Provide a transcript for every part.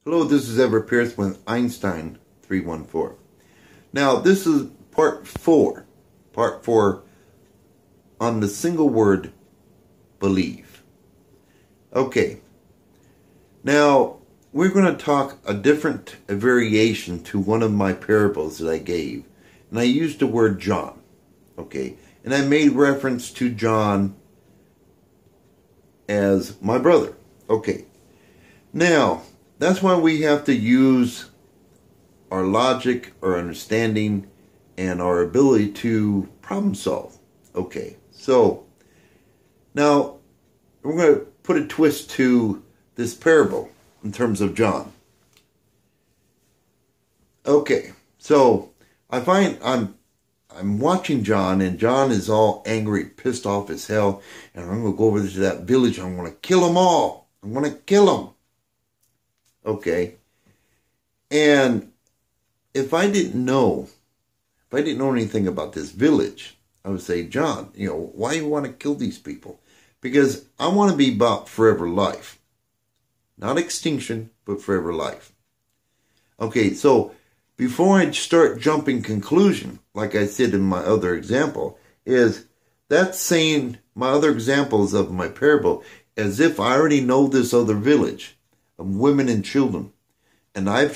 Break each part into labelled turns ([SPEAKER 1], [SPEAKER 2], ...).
[SPEAKER 1] Hello, this is Everett Pierce with Einstein 314. Now, this is part 4 on the single word believe. Okay, now we're going to talk a variation to one of my parables that I gave, and I used the word John. Okay, and I made reference to John as my brother. Okay, now that's why we have to use our logic, our understanding, and our ability to problem solve. Okay, so now we're going to put a twist to this parable in terms of John. Okay, so I find I'm watching John, and John is all angry, pissed off as hell, and I'm going to go over to that village. I'm going to kill them all. I'm going to kill them. Okay, and if I didn't know anything about this village, I would say, John, why do you want to kill these people? Because I want to be about forever life. Not extinction, but forever life. Okay, so before I start jumping conclusion, like I said in my other example, is that's saying my other examples of my parable as if I already know this other village of women and children. And I've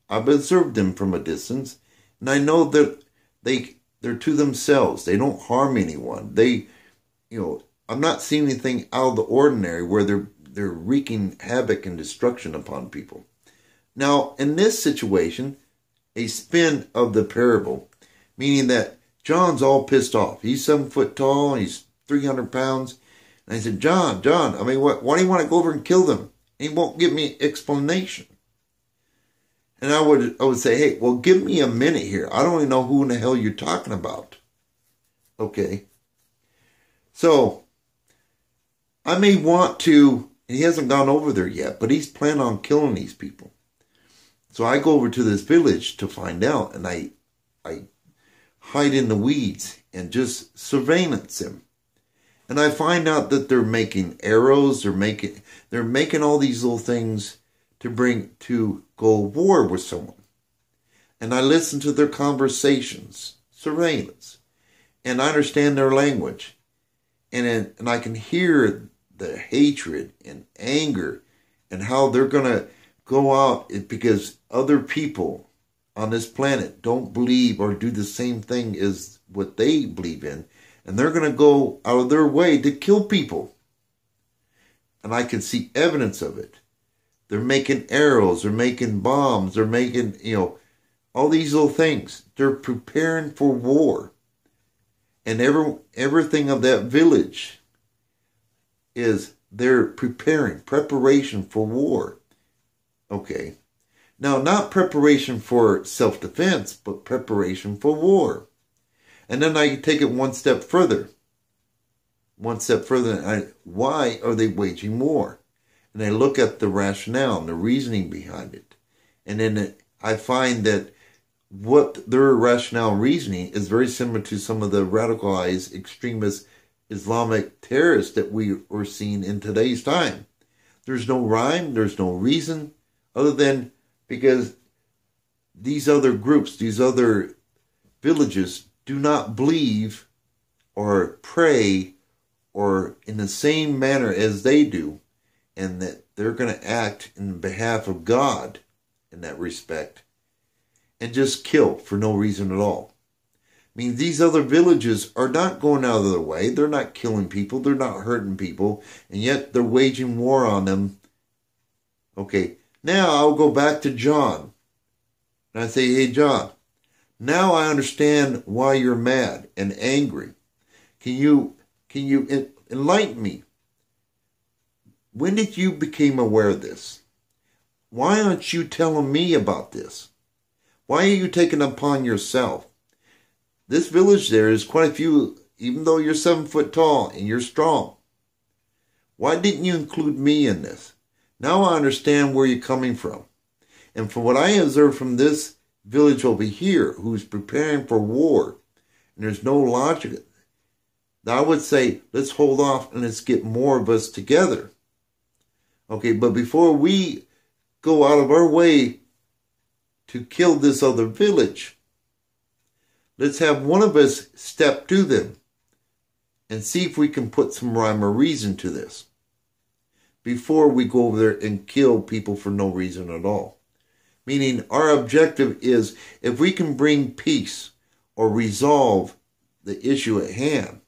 [SPEAKER 1] observed them from a distance, and I know that they're to themselves. They don't harm anyone. I'm not seeing anything out of the ordinary where they're wreaking havoc and destruction upon people. Now, in this situation, a spin of the parable, meaning that John's all pissed off. He's 7 foot tall, he's 300 pounds. And I said, John, why do you want to go over and kill them? He won't give me an explanation. And I would say, hey, well, give me a minute here. I don't even know who in the hell you're talking about. Okay. So, I may want to, he hasn't gone over there yet, but he's planning on killing these people. So I go over to this village to find out, and I hide in the weeds and just surveillance him. And I find out that they're making arrows, they're making all these little things to go war with someone. And I listen to their conversations, surveillance, and I understand their language. And I can hear the hatred and anger and how they're going to go out because other people on this planet don't believe or do the same thing as what they believe in. And they're going to go out of their way to kill people. And I can see evidence of it. They're making arrows, they're making bombs, they're making, all these little things. They're preparing for war. And everything of that village is they're preparation for war. Okay. Now, not preparation for self-defense, but preparation for war. And then I take it one step further. Why are they waging war? And I look at the rationale and the reasoning behind it. And then I find that what their rationale and reasoning is very similar to some of the radicalized extremist Islamic terrorists that we are seeing in today's time. There's no rhyme, there's no reason, other than because these other groups, these other villages do not believe or pray or in the same manner as they do, and that they're going to act in behalf of God in that respect and just kill for no reason at all. I mean, these other villages are not going out of their way. They're not killing people. They're not hurting people. And yet they're waging war on them. Okay, now I'll go back to John. And I say, hey, John, now I understand why you're mad and angry. Can you enlighten me? When did you become aware of this? Why aren't you telling me about this? Why are you taking it upon yourself? This village there is quite a few, even though you're 7 foot tall and you're strong. Why didn't you include me in this? Now I understand where you're coming from. And from what I observe from this village over here, who's preparing for war, and there's no logic, I would say, let's hold off and let's get more of us together. Okay, but before we go out of our way to kill this other village. Let's have one of us step to them and see if we can put some rhyme or reason to this before we go over there and kill people for no reason at all. Meaning our objective is if we can bring peace or resolve the issue at hand.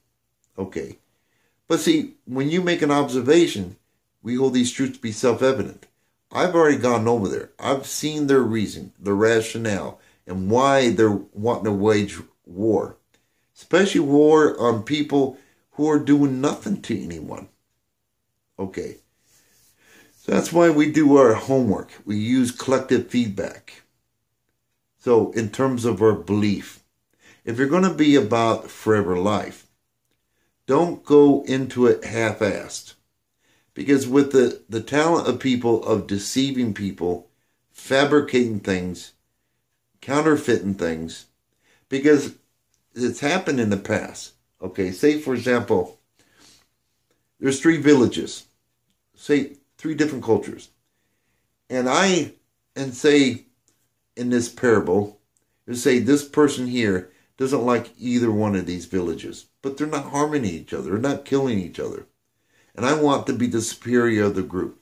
[SPEAKER 1] Okay. But see, when you make an observation, we hold these truths to be self-evident. I've already gone over there. I've seen their reason, their rationale, and why they're wanting to wage war. Especially war on people who are doing nothing to anyone. Okay. So that's why we do our homework. We use collective feedback. So in terms of our belief, if you're going to be about forever life, don't go into it half-assed. Because with the talent of people of deceiving people, fabricating things, counterfeiting things, because it's happened in the past. Okay, say for example, there's 3 villages, say 3 different cultures. And say in this parable, you say this person here doesn't like either one of these villages, but they're not harming each other, they're not killing each other. And I want to be the superior of the group.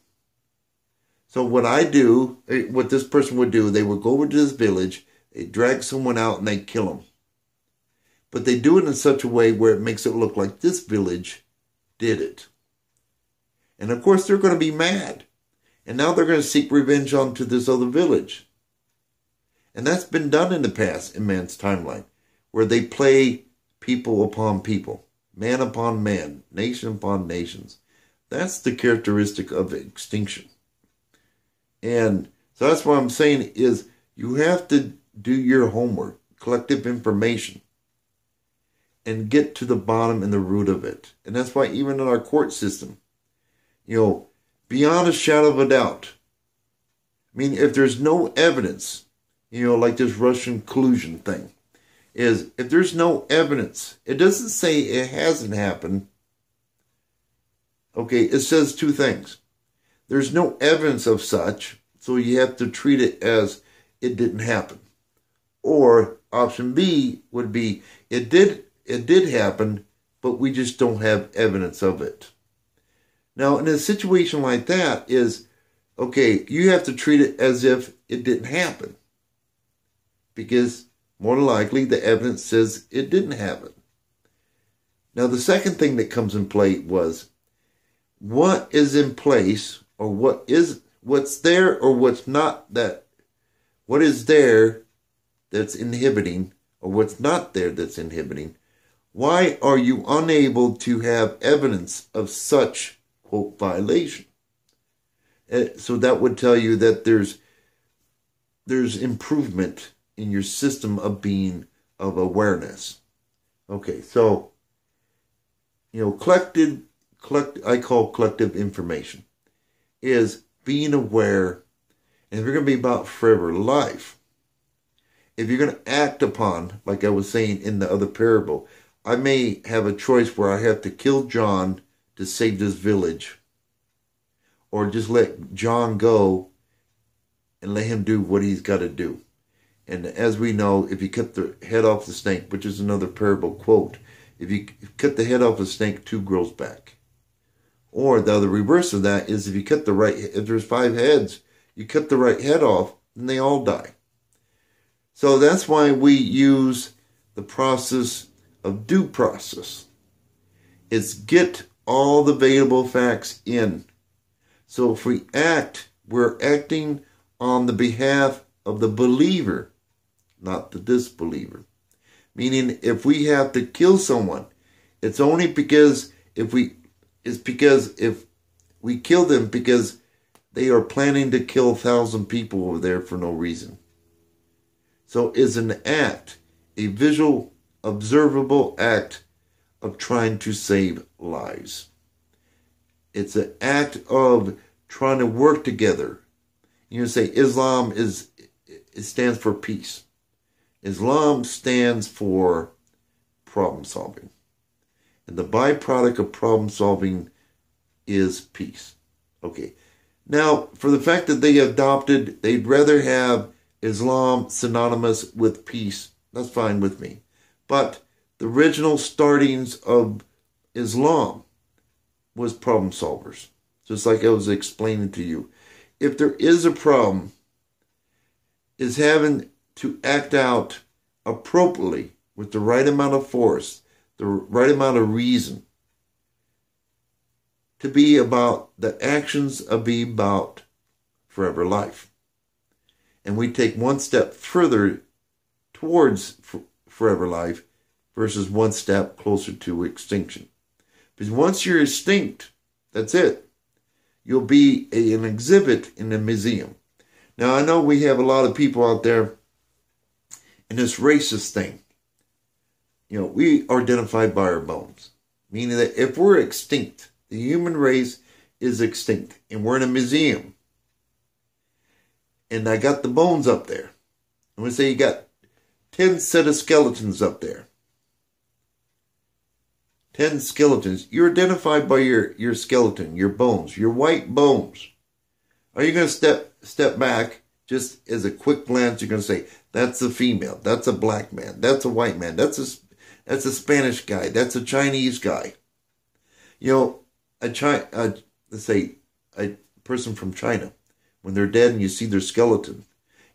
[SPEAKER 1] So what I do, what this person would do, they would go over to this village, they drag someone out and they kill them. But they do it in such a way where it makes it look like this village did it. And of course they're going to be mad. And now they're going to seek revenge onto this other village. And that's been done in the past in man's timeline, where they play people upon people, man upon man, nation upon nations. That's the characteristic of extinction. And so that's what I'm saying is you have to do your homework, collective information, and get to the bottom and the root of it. And that's why even in our court system, beyond a shadow of a doubt, I mean, if there's no evidence, like this Russian collusion thing, is if there's no evidence, it doesn't say it hasn't happened. Okay, it says 2 things. There's no evidence of such, so you have to treat it as it didn't happen. Or option B would be it did happen, but we just don't have evidence of it. Now, in a situation like that is, okay, you have to treat it as if it didn't happen. Because more than likely, the evidence says it didn't happen. Now, the second thing that comes in play was what is in place, or what's there, or what's not that. What is there that's inhibiting, or what's not there that's inhibiting? Why are you unable to have evidence of such, quote, violation? So that would tell you that there's improvement in your system of being, of awareness. Okay, so, I call collective information, is being aware, and if you're going to be about forever life, if you're going to act upon, like I was saying in the other parable, I may have a choice where I have to kill John to save this village, or just let John go and let him do what he's got to do. And as we know, if you cut the head off the snake, which is another parable quote, if you cut the head off the snake, 2 grows back. Or the other reverse of that is if there's 5 heads, you cut the right head off, and they all die. So that's why we use the process of due process. It's get all the available facts in. So if we act, we're acting on the behalf of the believer, not the disbeliever. Meaning, if we have to kill someone, it's only because if we kill them because they are planning to kill 1,000 people over there for no reason. So it's an act, a visual, observable act of trying to save lives. It's an act of trying to work together. Say Islam stands for peace. Islam stands for problem solving. And the byproduct of problem solving is peace. Okay. Now, for the fact that they adopted, they'd rather have Islam synonymous with peace. That's fine with me. But the original startings of Islam was problem solvers. Just like I was explaining to you. If there is a problem, is having to act out appropriately with the right amount of force, the right amount of reason, to be about the actions of be about forever life. And we take one step further towards forever life versus one step closer to extinction. Because once you're extinct, that's it. You'll be an exhibit in a museum. Now, I know we have a lot of people out there in this racist thing. We are identified by our bones. Meaning that if we're extinct, the human race is extinct, and we're in a museum, and I got the bones up there. I'm going to say you got 10 set of skeletons up there. 10 skeletons. You're identified by your skeleton, your bones, your white bones. Are you going to step back just as a quick glance? You're going to say, that's a female, that's a black man, that's a white man, that's a Spanish guy, that's a Chinese guy. Let's say a person from China, when they're dead and you see their skeleton,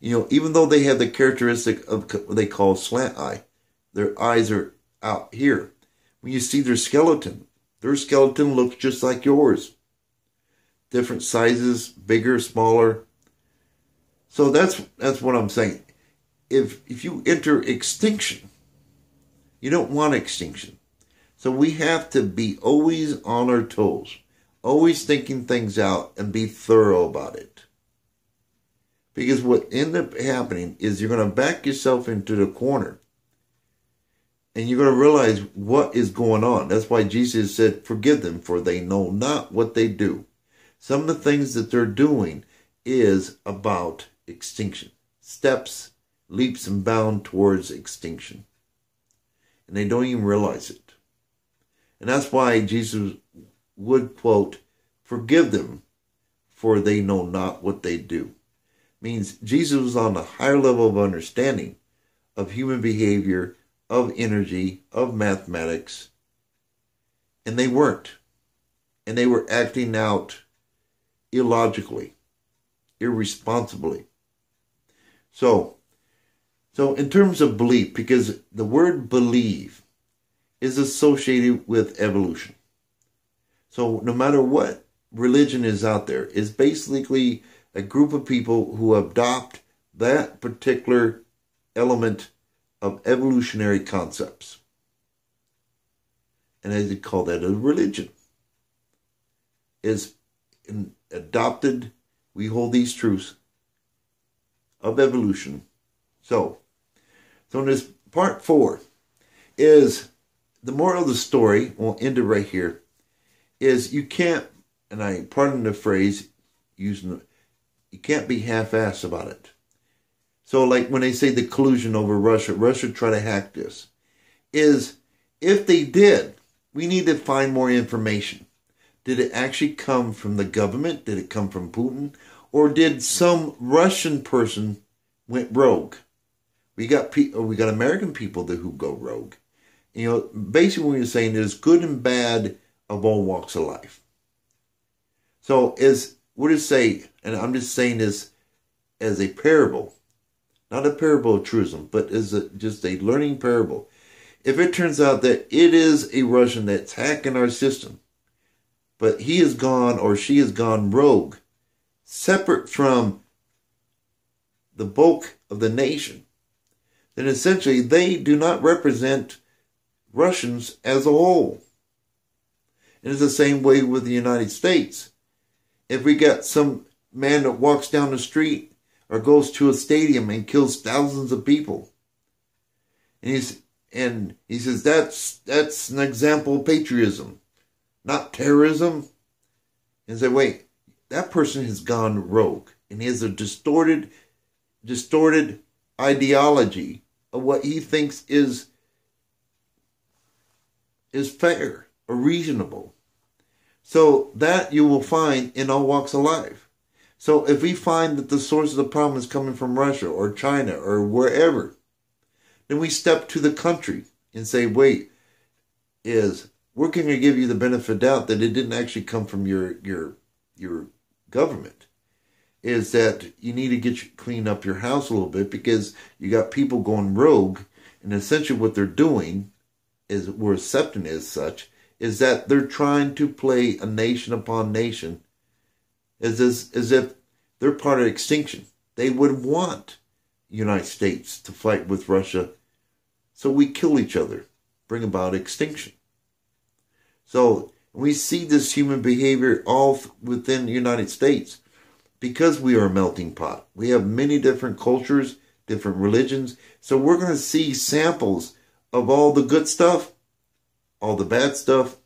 [SPEAKER 1] even though they have the characteristic of what they call slant eye, their eyes are out here. When you see their skeleton looks just like yours. Different sizes, bigger, smaller. So that's what I'm saying. If you enter extinction, you don't want extinction. So we have to be always on our toes, always thinking things out and be thorough about it. Because what ends up happening is you're going to back yourself into the corner and you're going to realize what is going on. That's why Jesus said, forgive them, for they know not what they do. Some of the things that they're doing is about extinction. Steps, leaps and bounds towards extinction. And they don't even realize it. And that's why Jesus would quote, forgive them, for they know not what they do. Means Jesus was on a higher level of understanding of human behavior, of energy, of mathematics. And they weren't. And they were acting out illogically, irresponsibly. So in terms of belief, because the word believe is associated with evolution. So no matter what religion is out there, it's basically a group of people who adopt that particular element of evolutionary concepts. And they call that a religion. Is adopted, we hold these truths of evolution. So in this part 4 is the moral of the story, we'll end it right here, is you can't, and I pardon the phrase, you can't be half-assed about it. So like when they say the collusion over Russia tried to hack this, is if they did, we need to find more information. Did it actually come from the government? Did it come from Putin? Or did some Russian person went rogue? We got American people who go rogue. Basically what you're saying is good and bad of all walks of life. So what does it say, and I'm just saying this as a parable, not a parable of truism, but as just a learning parable. If it turns out that it is a Russian that's hacking our system, but he has gone or she has gone rogue, separate from the bulk of the nation, then essentially they do not represent Russians as a whole. And it's the same way with the United States. If we got some man that walks down the street or goes to a stadium and kills thousands of people, and he says that's an example of patriotism, not terrorism, and say, wait, that person has gone rogue and he has a distorted ideology of what he thinks is fair or reasonable. So that you will find in all walks of life. So if we find that the source of the problem is coming from Russia or China or wherever, then we step to the country and say, wait, we're going to give you the benefit of doubt that it didn't actually come from your government. Is that you need to clean up your house a little bit because you got people going rogue, and essentially what they're doing is we're accepting it as such, is that they're trying to play a nation upon nation as if they're part of extinction. They would want the United States to fight with Russia so we kill each other, bring about extinction. So we see this human behavior all within the United States because we are a melting pot. We have many different cultures, different religions. So we're going to see samples of all the good stuff, all the bad stuff,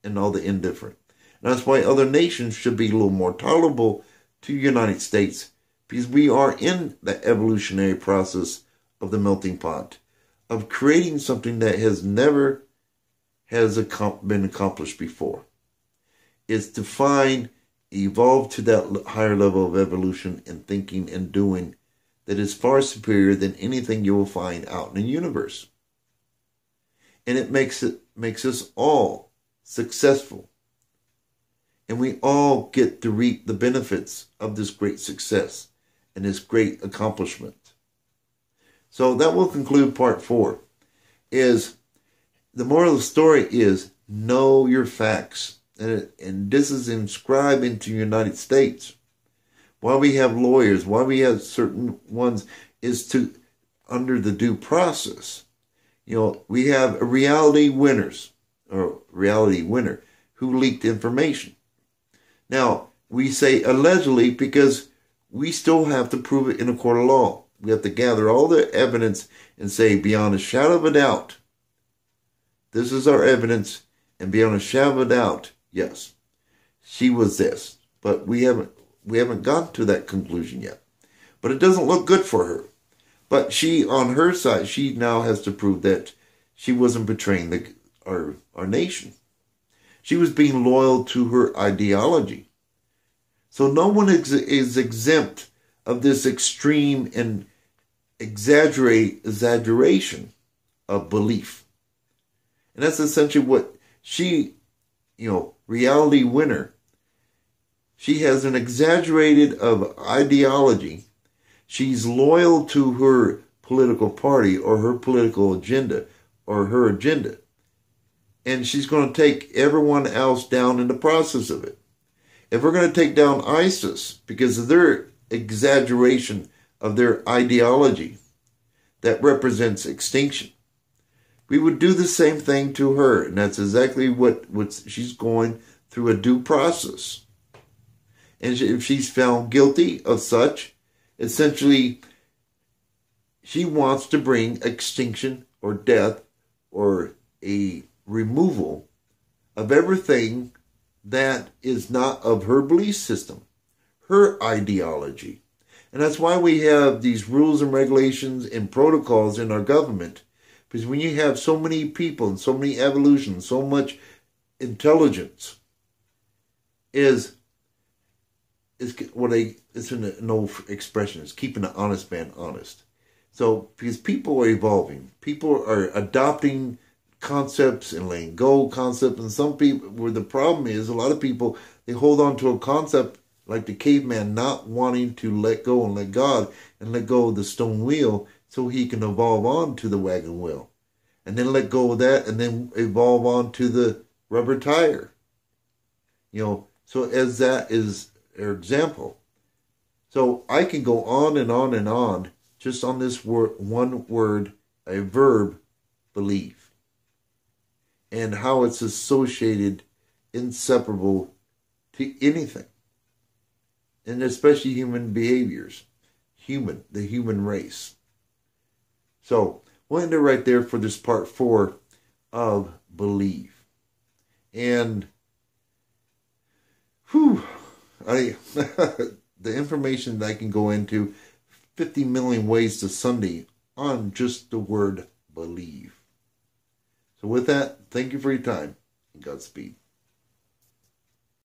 [SPEAKER 1] and all the indifferent. And that's why other nations should be a little more tolerable to the United States, because we are in the evolutionary process of the melting pot, of creating something that has never been accomplished before. Is to evolve to that higher level of evolution and thinking and doing that is far superior than anything you will find out in the universe. And it makes us all successful. And we all get to reap the benefits of this great success and this great accomplishment. So that will conclude part 4. Is the moral of the story is know your facts. And this is inscribed into the United States. Why we have lawyers, why we have certain ones, is to, under the due process. We have reality winners, or reality winner, who leaked information. Now, we say allegedly because we still have to prove it in a court of law. We have to gather all the evidence and say, beyond a shadow of a doubt, this is our evidence, and beyond a shadow of a doubt, yes, she was this. But we haven't gotten to that conclusion yet. But it doesn't look good for her. But she, on her side, she now has to prove that she wasn't betraying our nation. She was being loyal to her ideology. So no one is exempt of this extreme and exaggeration of belief. And that's essentially what she, reality winner. She has an exaggerated of ideology. She's loyal to her political party or her political agenda or her agenda. And she's going to take everyone else down in the process of it. If we're going to take down ISIS because of their exaggeration of their ideology that represents extinction, we would do the same thing to her. And that's exactly what she's going through a due process. And if she's found guilty of such, essentially, she wants to bring extinction or death or a removal of everything that is not of her belief system, her ideology. And that's why we have these rules and regulations and protocols in our government. Because when you have so many people and so many evolutions, so much intelligence, it's an old expression, is keeping an honest man honest. So, because people are evolving, people are adopting concepts and letting go of concepts, and some people, where the problem is, a lot of people, they hold on to a concept like the caveman not wanting to let go and let God and let go of the stone wheel so he can evolve on to the wagon wheel. And then let go of that and then evolve on to the rubber tire. So as that is our example. So I can go on and on and on just on this one word, a verb, believe. And how it's associated, inseparable to anything. And especially human behaviors. The human race. So, we'll end it right there for this part 4 of believe. And, the information that I can go into, 50 million ways to Sunday on just the word believe. So with that, thank you for your time, and Godspeed.